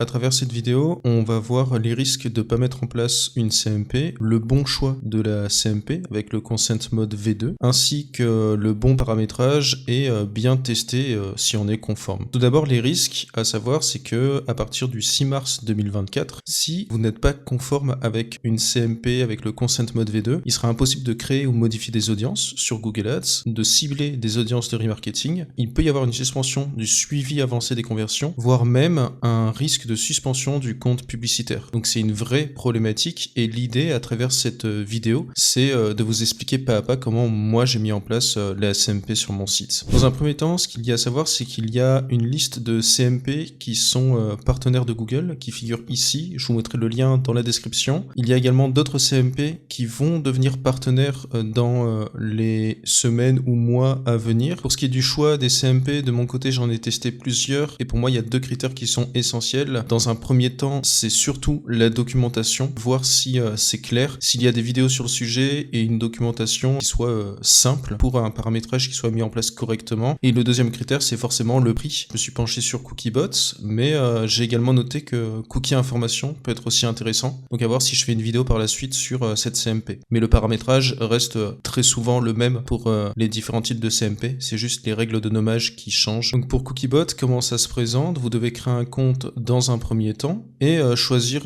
À travers cette vidéo, on va voir les risques de ne pas mettre en place une CMP, le bon choix de la CMP avec le Consent Mode V2, ainsi que le bon paramétrage et bien tester si on est conforme. Tout d'abord, les risques à savoir, c'est que à partir du 6 mars 2024, si vous n'êtes pas conforme avec une CMP avec le Consent Mode V2, il sera impossible de créer ou modifier des audiences sur Google Ads, de cibler des audiences de remarketing. Il peut y avoir une suspension du suivi avancé des conversions, voire même un risque de suspension du compte publicitaire. Donc c'est une vraie problématique et l'idée à travers cette vidéo, c'est de vous expliquer pas à pas comment moi j'ai mis en place la CMP sur mon site. Dans un premier temps, ce qu'il y a à savoir, c'est qu'il y a une liste de CMP qui sont partenaires de Google, qui figurent ici. Je vous mettrai le lien dans la description. Il y a également d'autres CMP qui vont devenir partenaires dans les semaines ou mois à venir. Pour ce qui est du choix des CMP, de mon côté, j'en ai testé plusieurs et pour moi, il y a deux critères qui sont essentiels. Dans un premier temps, c'est surtout la documentation, voir si c'est clair, s'il y a des vidéos sur le sujet et une documentation qui soit simple pour un paramétrage qui soit mis en place correctement. Et le deuxième critère, c'est forcément le prix. Je me suis penché sur Cookiebot, mais j'ai également noté que Cookie Information peut être aussi intéressant. Donc à voir si je fais une vidéo par la suite sur cette CMP. Mais le paramétrage reste très souvent le même pour les différents types de CMP. C'est juste les règles de nommage qui changent. Donc pour Cookiebot, comment ça se présente? Vous devez créer un compte dans un premier temps et choisir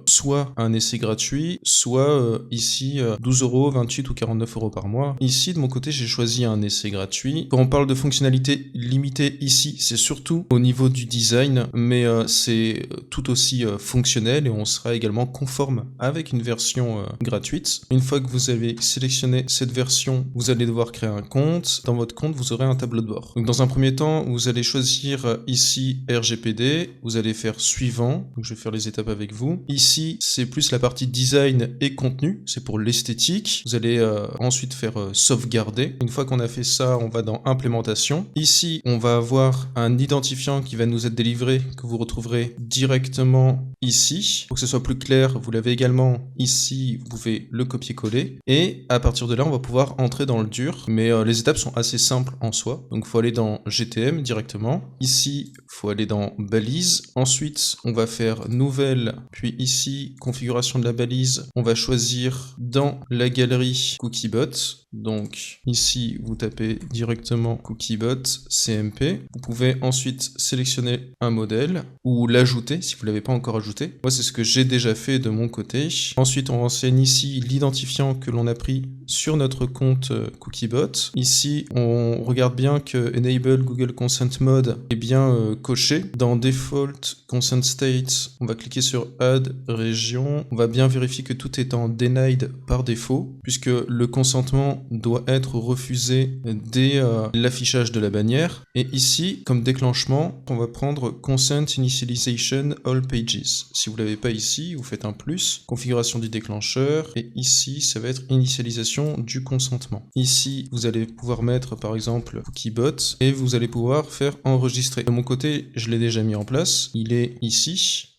soit un essai gratuit, soit ici 12€, 28 ou 49€ par mois. Ici de mon côté j'ai choisi un essai gratuit. Quand on parle de fonctionnalités limitées ici, c'est surtout au niveau du design, mais c'est tout aussi fonctionnel et on sera également conforme avec une version gratuite. Une fois que vous avez sélectionné cette version, vous allez devoir créer un compte. Dans votre compte, vous aurez un tableau de bord. Donc dans un premier temps, vous allez choisir ici RGPD, vous allez faire suivant, donc je vais faire les étapes avec vous. Ici, c'est plus la partie design et contenu, c'est pour l'esthétique. Vous allez ensuite faire sauvegarder. Une fois qu'on a fait ça, on va dans implémentation. Ici, on va avoir un identifiant qui va nous être délivré, que vous retrouverez directement ici. Pour que ce soit plus clair, vous l'avez également ici, vous pouvez le copier-coller. Et à partir de là, on va pouvoir entrer dans le dur. Mais les étapes sont assez simples en soi. Donc il faut aller dans GTM directement. Ici, il faut aller dans balise. Ensuite, on va faire nouvelle. Puis ici, configuration de la balise. On va choisir dans la galerie Cookiebot. Donc ici, vous tapez directement Cookiebot CMP. Vous pouvez ensuite sélectionner un modèle ou l'ajouter si vous ne l'avez pas encore ajouté. Moi, c'est ce que j'ai déjà fait de mon côté. Ensuite, on renseigne ici l'identifiant que l'on a pris sur notre compte Cookiebot. Ici, on regarde bien que Enable Google Consent Mode est bien coché. Dans Default Consent State, on va cliquer sur Add Région. On va bien vérifier que tout est en Denied par défaut, puisque le consentement doit être refusé dès l'affichage de la bannière. Et ici, comme déclenchement, on va prendre Consent Initialization All Pages. Si vous ne l'avez pas ici, vous faites un plus, configuration du déclencheur, et ici, ça va être initialisation du consentement. Ici, vous allez pouvoir mettre par exemple Cookiebot, et vous allez pouvoir faire enregistrer. De mon côté, je l'ai déjà mis en place, il est ici.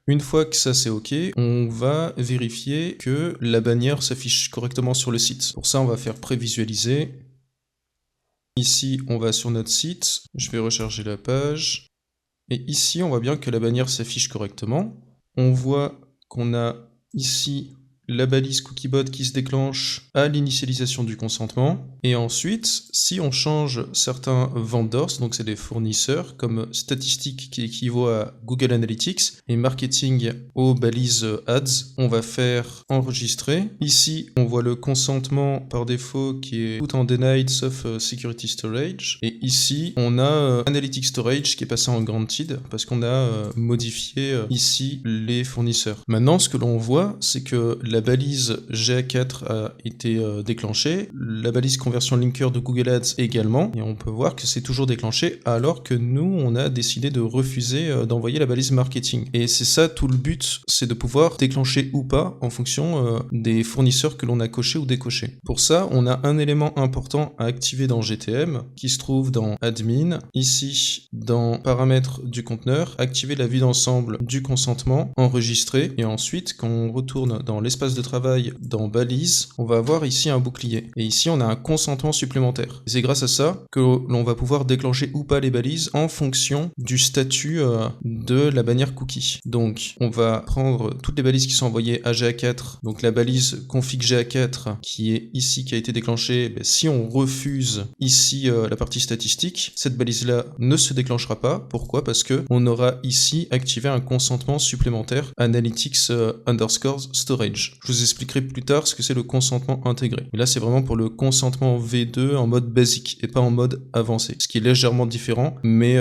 Une fois que ça c'est OK, on va vérifier que la bannière s'affiche correctement sur le site. Pour ça, on va faire prévisualiser. Ici, on va sur notre site, je vais recharger la page. Et ici, on voit bien que la bannière s'affiche correctement. On voit qu'on a ici la balise Cookiebot qui se déclenche à l'initialisation du consentement. Et ensuite, si on change certains vendors, donc c'est des fournisseurs, comme statistique qui équivaut à Google Analytics et marketing aux balises ads, on va faire enregistrer. Ici, on voit le consentement par défaut qui est tout en denied sauf security storage. Et ici, on a analytics storage qui est passé en granted parce qu'on a modifié ici les fournisseurs. Maintenant, ce que l'on voit, c'est que la balise GA4 a été déclenchée, la balise conversion linker de Google Ads également, et on peut voir que c'est toujours déclenché alors que nous, on a décidé de refuser d'envoyer la balise marketing. Et c'est ça tout le but, c'est de pouvoir déclencher ou pas en fonction des fournisseurs que l'on a coché ou décoché. Pour ça, on a un élément important à activer dans GTM qui se trouve dans Admin, ici dans Paramètres du conteneur, activer la vue d'ensemble du consentement, enregistrer, et ensuite quand on retourne dans l'espace espace de travail dans balise, on va avoir ici un bouclier. Et ici, on a un consentement supplémentaire. Et c'est grâce à ça que l'on va pouvoir déclencher ou pas les balises en fonction du statut de la bannière cookie. Donc, on va prendre toutes les balises qui sont envoyées à GA4. Donc, la balise config GA4 qui est ici, qui a été déclenchée, si on refuse ici la partie statistique, cette balise-là ne se déclenchera pas. Pourquoi? Parce que on aura ici activé un consentement supplémentaire analytics underscore storage. Je vous expliquerai plus tard ce que c'est le consentement intégré. Et là, c'est vraiment pour le consentement V2 en mode basique et pas en mode avancé. Ce qui est légèrement différent, mais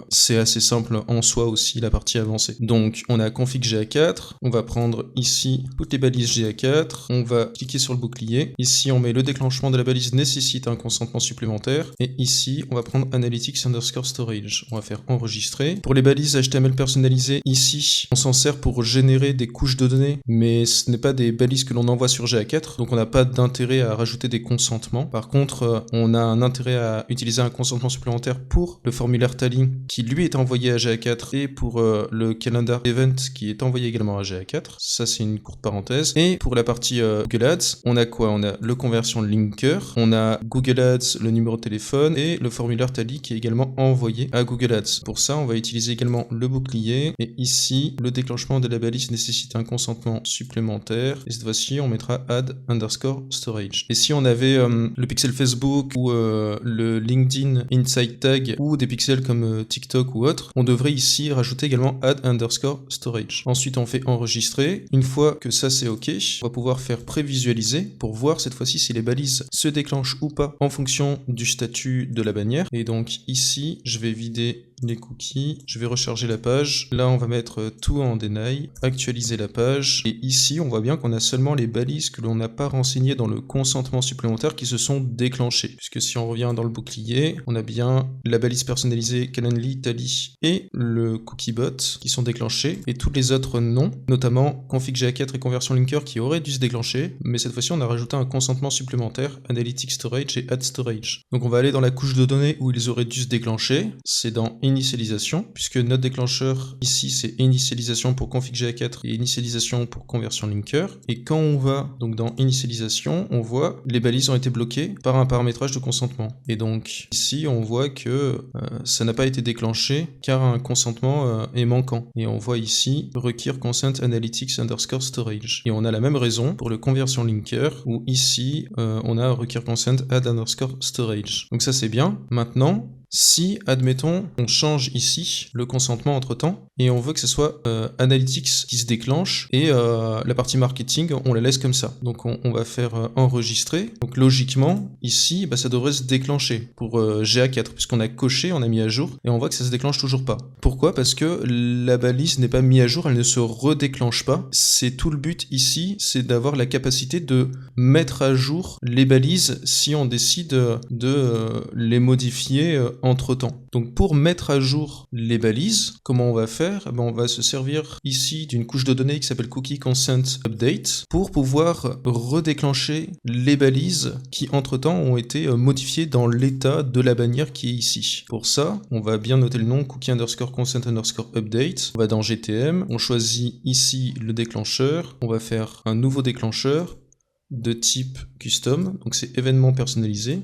c'est assez simple en soi aussi, la partie avancée. Donc, on a config GA4, on va prendre ici toutes les balises GA4, on va cliquer sur le bouclier. Ici, on met le déclenchement de la balise nécessite un consentement supplémentaire. Et ici, on va prendre analytics underscore storage. On va faire enregistrer. Pour les balises HTML personnalisées, ici, on s'en sert pour générer des couches de données, mais ce n'est pas des balises que l'on envoie sur GA4, donc on n'a pas d'intérêt à rajouter des consentements. Par contre, on a un intérêt à utiliser un consentement supplémentaire pour le formulaire Tally qui lui est envoyé à GA4 et pour le calendar event qui est envoyé également à GA4. Ça, c'est une courte parenthèse. Et pour la partie Google Ads, on a quoi? On a le conversion linker, on a Google Ads, le numéro de téléphone et le formulaire Tally qui est également envoyé à Google Ads. Pour ça, on va utiliser également le bouclier et ici, le déclenchement de la balise nécessite un consentement supplémentaire et cette fois-ci, on mettra add underscore storage. Et si on avait le pixel Facebook ou le LinkedIn Insight Tag ou des pixels comme TikTok ou autre, on devrait ici rajouter également add underscore storage. Ensuite, on fait enregistrer. Une fois que ça c'est OK, on va pouvoir faire prévisualiser pour voir cette fois-ci si les balises se déclenchent ou pas en fonction du statut de la bannière. Et donc ici, je vais vider les cookies, je vais recharger la page. Là, on va mettre tout en deny, actualiser la page. Et ici, on voit bien qu'on a seulement les balises que l'on n'a pas renseignées dans le consentement supplémentaire qui se sont déclenchées. Puisque si on revient dans le bouclier, on a bien la balise personnalisée Calendly, Tally et le cookie bot qui sont déclenchés et tous les autres non, notamment config GA4 et conversion linker qui auraient dû se déclencher, mais cette fois-ci, on a rajouté un consentement supplémentaire, analytics storage et add storage. Donc on va aller dans la couche de données où ils auraient dû se déclencher, c'est dans initialisation, puisque notre déclencheur ici c'est initialisation pour config GA4 et initialisation pour conversion linker. Et quand on va donc dans initialisation, on voit les balises ont été bloquées par un paramétrage de consentement. Et donc ici on voit que ça n'a pas été déclenché car un consentement est manquant. Et on voit ici require consent analytics underscore storage. Et on a la même raison pour le conversion linker où ici on a require consent add underscore storage. Donc ça c'est bien. Maintenant, si, admettons, on change ici le consentement entre-temps, et on veut que ce soit Analytics qui se déclenche, et la partie marketing, on la laisse comme ça. Donc on va faire enregistrer. Donc logiquement, ici, ça devrait se déclencher pour GA4, puisqu'on a coché, on a mis à jour, et on voit que ça se déclenche toujours pas. Pourquoi? Parce que la balise n'est pas mise à jour, elle ne se redéclenche pas. C'est tout le but ici, c'est d'avoir la capacité de mettre à jour les balises si on décide de les modifier entre-temps. Donc pour mettre à jour les balises, comment on va faire? On va se servir ici d'une couche de données qui s'appelle Cookie Consent Update pour pouvoir redéclencher les balises qui entre-temps ont été modifiées dans l'état de la bannière qui est ici. Pour ça, on va bien noter le nom Cookie underscore Consent underscore Update. On va dans GTM, on choisit ici le déclencheur, on va faire un nouveau déclencheur de type custom, donc c'est événement personnalisé.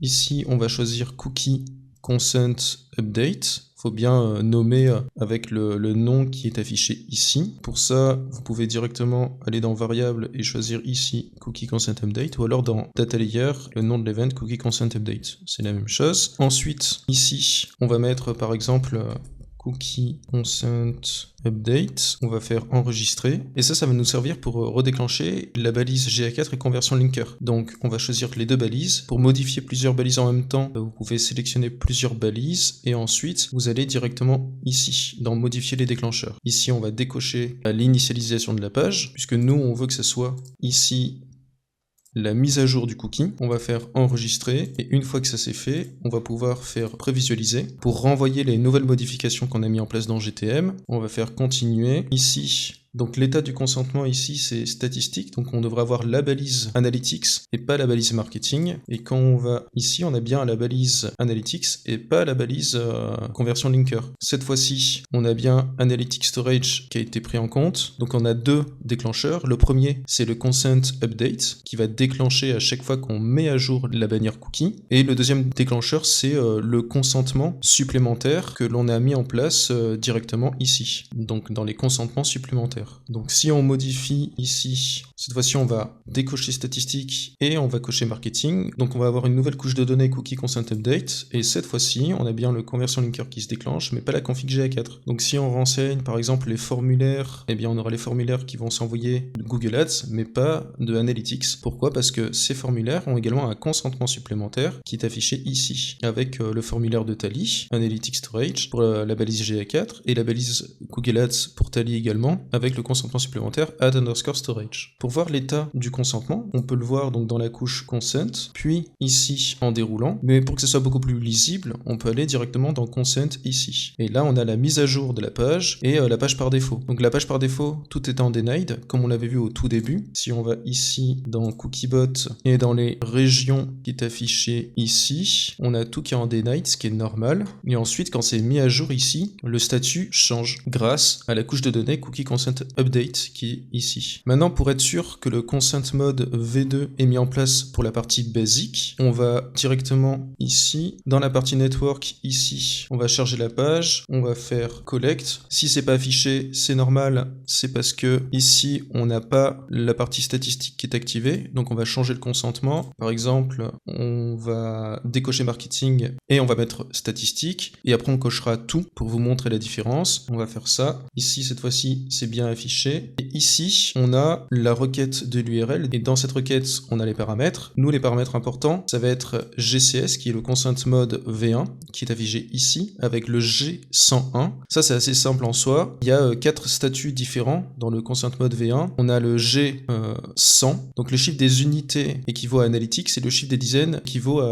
Ici, on va choisir Cookie Consent Update. Il faut bien nommer avec le nom qui est affiché ici. Pour ça, vous pouvez directement aller dans Variable et choisir ici Cookie Consent Update, ou alors dans Data Layer, le nom de l'event Cookie Consent Update. C'est la même chose. Ensuite, ici, on va mettre par exemple Cookie Consent Update, on va faire enregistrer, et ça va nous servir pour redéclencher la balise GA4 et conversion linker. Donc on va choisir les deux balises. Pour modifier plusieurs balises en même temps, vous pouvez sélectionner plusieurs balises, et ensuite vous allez directement ici, dans modifier les déclencheurs. Ici on va décocher l'initialisation de la page, puisque nous on veut que ce soit ici la mise à jour du cookie. On va faire enregistrer et une fois que ça c'est fait, on va pouvoir faire prévisualiser. Pour renvoyer les nouvelles modifications qu'on a mis en place dans GTM, on va faire continuer. Ici, Donc l'état du consentement ici, c'est statistique, donc on devrait avoir la balise analytics et pas la balise marketing. Et quand on va ici, on a bien la balise analytics et pas la balise conversion linker. Cette fois-ci, on a bien analytics storage qui a été pris en compte. Donc on a deux déclencheurs. Le premier, c'est le consent update qui va déclencher à chaque fois qu'on met à jour la bannière cookie. Et le deuxième déclencheur, c'est le consentement supplémentaire que l'on a mis en place directement ici. Donc dans les consentements supplémentaires. Donc si on modifie ici, cette fois-ci on va décocher statistique et on va cocher marketing. Donc on va avoir une nouvelle couche de données cookie consent update et cette fois-ci on a bien le conversion linker qui se déclenche mais pas la config GA4. Donc si on renseigne par exemple les formulaires, eh bien on aura les formulaires qui vont s'envoyer de Google Ads mais pas de Analytics. Pourquoi? Parce que ces formulaires ont également un consentement supplémentaire qui est affiché ici avec le formulaire de Tally, Analytics Storage pour la balise GA4 et la balise Google Ads pour Tally également avec le consentement supplémentaire add_storage. Pour voir l'état du consentement, on peut le voir donc dans la couche consent, puis ici en déroulant, mais pour que ce soit beaucoup plus lisible, on peut aller directement dans consent ici. Et là, on a la mise à jour de la page et la page par défaut. Donc la page par défaut, tout est en denied, comme on l'avait vu au tout début. Si on va ici dans Cookiebot et dans les régions qui est affiché ici, on a tout qui est en denied, ce qui est normal. Et ensuite, quand c'est mis à jour ici, le statut change grâce à la couche de données Cookie Consent Update qui est ici. Maintenant, pour être sûr que le Consent Mode V2 est mis en place pour la partie basic, on va directement ici, dans la partie network ici, on va charger la page, on va faire collect. Si c'est pas affiché, c'est normal, c'est parce que ici, on n'a pas la partie statistique qui est activée, donc on va changer le consentement. Par exemple, on va décocher marketing et on va mettre statistique, et après on cochera tout pour vous montrer la différence. On va faire ça. Ici, cette fois-ci, c'est bien affiché. Et ici, on a la requête de l'URL, et dans cette requête, on a les paramètres. Nous, les paramètres importants, ça va être GCS, qui est le Consent Mode V1, qui est affiché ici, avec le G101. Ça, c'est assez simple en soi. Il y a 4 statuts différents dans le Consent Mode V1. On a le G100, donc le chiffre des unités équivaut à Analytics, et le chiffre des dizaines équivaut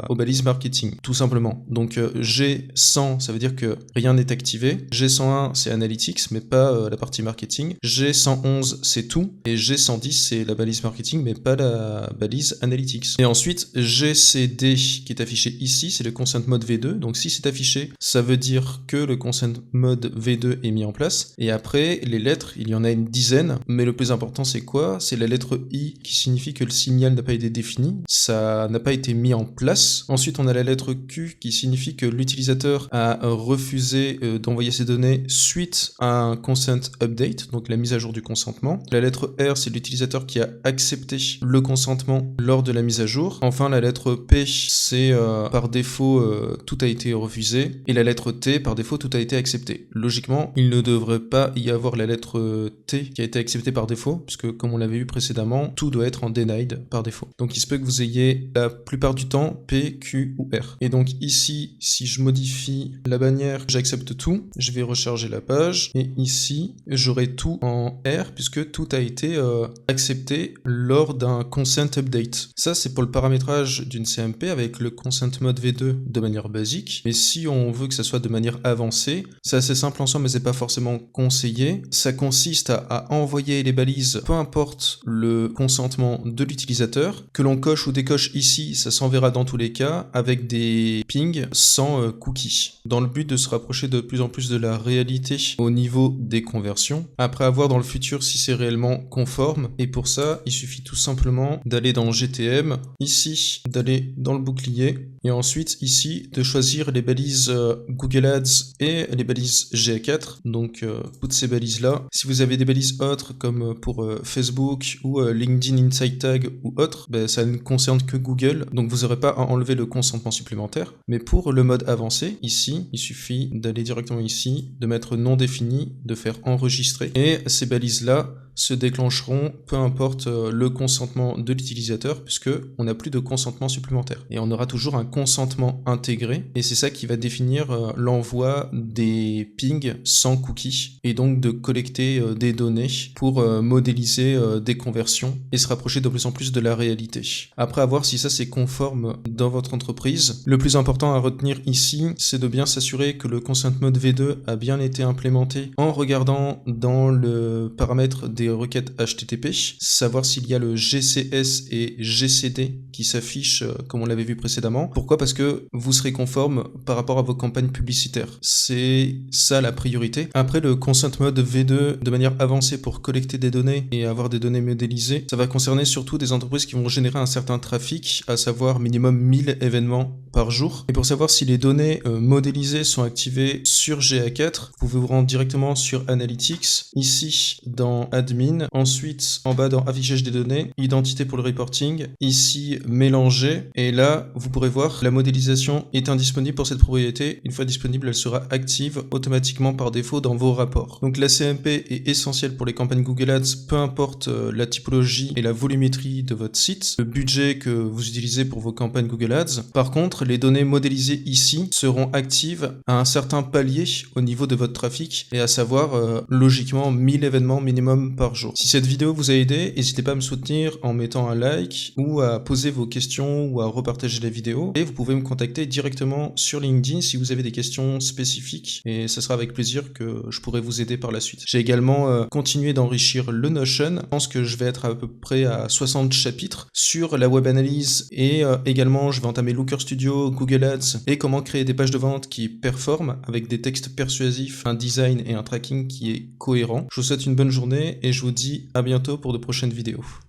aux balises marketing, tout simplement. Donc G100, ça veut dire que rien n'est activé. G101, c'est Analytics, mais pas la partie marketing. G111, c'est tout. Et G110, c'est la balise marketing, mais pas la balise Analytics. Et ensuite, GCD, qui est affiché ici, c'est le Consent Mode V2. Donc si c'est affiché, ça veut dire que le Consent Mode V2 est mis en place. Et après, les lettres, il y en a une dizaine. Mais le plus important, c'est quoi? C'est la lettre I, qui signifie que le signal n'a pas été défini. Ça n'a pas été mis en place. Ensuite, on a la lettre Q, qui signifie que l'utilisateur a refusé d'envoyer ses données suite à un consent update, donc la mise à jour du consentement. La lettre R, c'est l'utilisateur qui a accepté le consentement lors de la mise à jour. Enfin, la lettre P, c'est par défaut, tout a été refusé. Et la lettre T, par défaut, tout a été accepté. Logiquement, il ne devrait pas y avoir la lettre T qui a été acceptée par défaut, puisque comme on l'avait vu précédemment, tout doit être en denied par défaut. Donc il se peut que vous ayez la plupart du temps P, Q ou R. Et donc ici, si je modifie la bannière, j'accepte tout, je vais recharger la page, et ici, j'aurai tout en R, puisque tout a été accepté lors d'un consent update. Ça, c'est pour le paramétrage d'une CMP avec le consent mode V2 de manière basique, mais si on veut que ça soit de manière avancée, c'est assez simple en soi, mais c'est pas forcément conseillé. Ça consiste à envoyer les balises, peu importe le consentement de l'utilisateur, que l'on coche ou décoche ici, ça s'enverra dans tous les cas, avec des pings sans cookies, dans le but de se rapprocher de plus en plus de la réalité au niveau des conversions, après avoir dans le futur si c'est réellement conforme, et pour ça, il suffit tout simplement d'aller dans GTM, ici, d'aller dans le bouclier, et ensuite ici, de choisir les balises Google Ads et les balises GA4, donc toutes ces balises-là. Si vous avez des balises autres, comme pour Facebook ou LinkedIn Insight Tag ou autre, ben, ça ne concerne que Google, donc vous n'aurez pas à enlever le consentement supplémentaire. Mais pour le mode avancé, ici, il suffit d'aller directement ici, de mettre non défini, de faire enregistrer, et ces balises-là se déclencheront, peu importe le consentement de l'utilisateur, puisque on n'a plus de consentement supplémentaire. Et on aura toujours un consentement intégré, et c'est ça qui va définir l'envoi des pings sans cookies, et donc de collecter des données pour modéliser des conversions et se rapprocher de plus en plus de la réalité. Après, à voir si ça c'est conforme dans votre entreprise. Le plus important à retenir ici, c'est de bien s'assurer que le consent mode V2 a bien été implémenté en regardant dans le paramètre des requêtes HTTP, savoir s'il y a le GCS et GCD qui s'affichent comme on l'avait vu précédemment. Pourquoi? Parce que vous serez conforme par rapport à vos campagnes publicitaires. C'est ça la priorité. Après, le consent mode V2 de manière avancée pour collecter des données et avoir des données modélisées, ça va concerner surtout des entreprises qui vont générer un certain trafic, à savoir minimum 1000 événements par jour. Et pour savoir si les données modélisées sont activées sur GA4, vous pouvez vous rendre directement sur Analytics, ici dans Admin, ensuite en bas dans Affichage des données, Identité pour le reporting, ici Mélanger, et là vous pourrez voir la modélisation est indisponible pour cette propriété. Une fois disponible, elle sera active automatiquement par défaut dans vos rapports. Donc la CMP est essentielle pour les campagnes Google Ads, peu importe la typologie et la volumétrie de votre site, le budget que vous utilisez pour vos campagnes Google Ads. Par contre, les données modélisées ici seront actives à un certain palier au niveau de votre trafic, et à savoir logiquement 1000 événements minimum par jour. Si cette vidéo vous a aidé, n'hésitez pas à me soutenir en mettant un like ou à poser vos questions ou à repartager la vidéo, et vous pouvez me contacter directement sur LinkedIn si vous avez des questions spécifiques, et ce sera avec plaisir que je pourrai vous aider par la suite. J'ai également continué d'enrichir le Notion. Je pense que je vais être à peu près à 60 chapitres sur la web analyse, et également je vais entamer Looker Studio, Google Ads et comment créer des pages de vente qui performent avec des textes persuasifs, un design et un tracking qui est cohérent. Je vous souhaite une bonne journée et je vous dis à bientôt pour de prochaines vidéos.